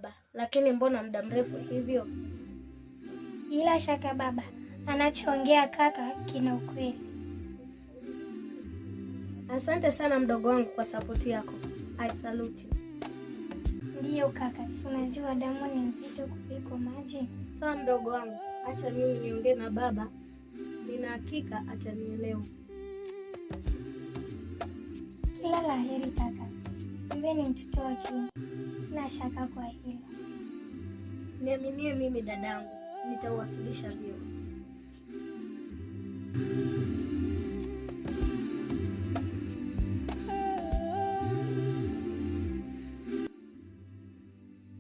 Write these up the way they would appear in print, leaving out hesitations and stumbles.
baba, lakini mbona muda mrefu hivyo? Bila shaka baba, anachoongea kaka kina ukweli. Asante sana mdogo wangu kwa sapoti yako. I salute you. Ndiyo kaka, si unajua damu ni nzito kuliko maji. Sawa mdogo wangu, acha mimi niongee na baba. Nina hakika atanielewa. Kila laheri kaka. Wewe ni mtoto wa kiume. Sina shaka kwa hilo. Niaminie mimi dadangu, nitauwakilisha vyema.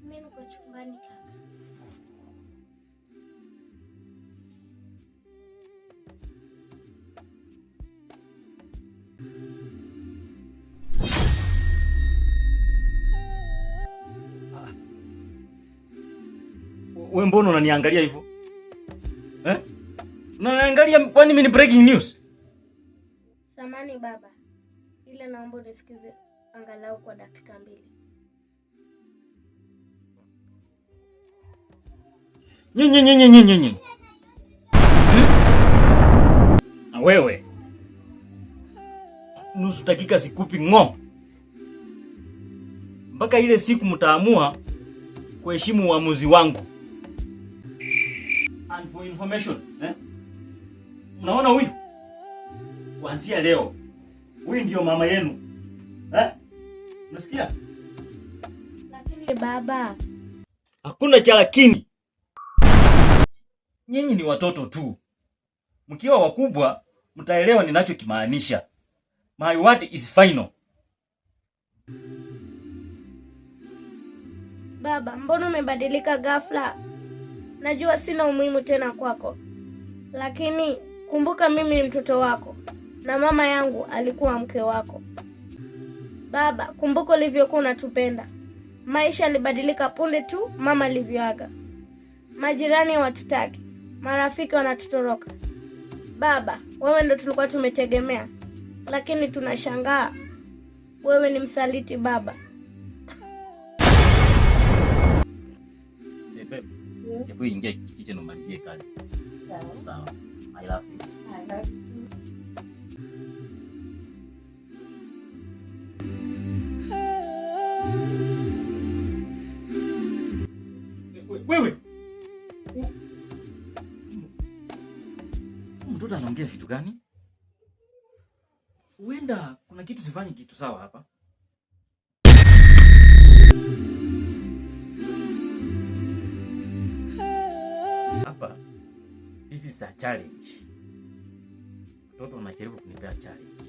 Mimi niko chumbani kaka. Wewe mbona unaniangalia hivyo? Unaniangalia kwani mimi ni breaking news? Samani baba, ila naomba unisikize angalau kwa dakika 2. Nyinyi. Na wewe nusu dakika sikupi ngo. Mpaka ile siku mtaamua kuheshimu uamuzi wangu. And for information, unaona huyu? Kuanzia leo, huyu ndio mama yenu. Unasikia? Lakini baba, hakuna cha lakini. Nyinyi ni watoto tu. Mkiwa wakubwa, mtaelewa ninachokimaanisha. My word is final. Baba, mbona umebadilika ghafla? Najua sina umuhimu tena kwako. Lakini kumbuka mimi ni mtoto wako na mama yangu alikuwa mke wako. Baba, kumbuka ulivyokuwa unatupenda. Maisha yalibadilika punde tu mama alivyoaga. Majirani hawatutaki, marafiki wanatutoroka. Baba, wewe ndo tulikuwa tumetegemea, lakini tunashangaa wewe ni msaliti baba. Hebu ingia kitchen umalizie kazi. Sawa. I love you. I love you too. Wewe. Mtoto anaongea vitu gani? Huenda kuna kitu sifanye kitu sawa hapa. Hapa, this is a challenge. Mtoto anajaribu kunipea challenge.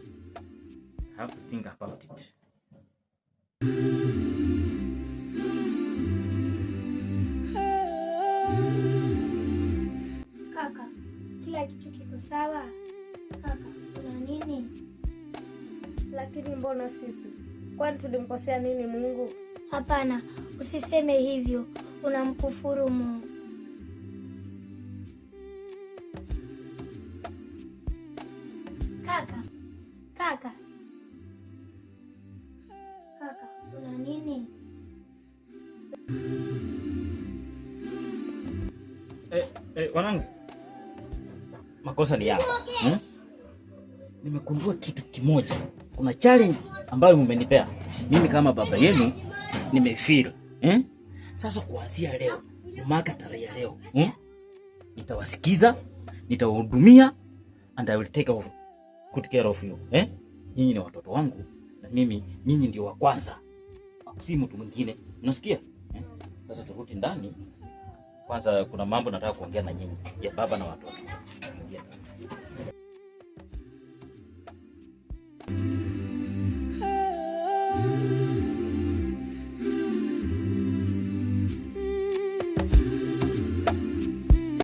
I have to think about it. Kaka, kila kitu kiko sawa. Kaka, kuna nini? Lakini mbona sisi? Kwani tulimkosea nini Mungu? Hapana, usiseme hivyo. Unamkufuru Mungu. Kaka. Kaka, kuna nini? Wanangu. Makosa ni yako. Nimegundua kitu kimoja. Kuna challenge ambayo mmenipea. Mimi kama baba yenu nimefeel. Sasa kuanzia leo, mpaka tarehe leo, nitawasikiza, nitawahudumia and I will take good care of you. Nyinyi ni watoto wangu na mimi nyinyi ndio wa kwanza. Si mtu mwingine. Unasikia? Sasa turudi ndani. Kwanza kuna mambo nataka kuongea na nyinyi ya baba na watoto.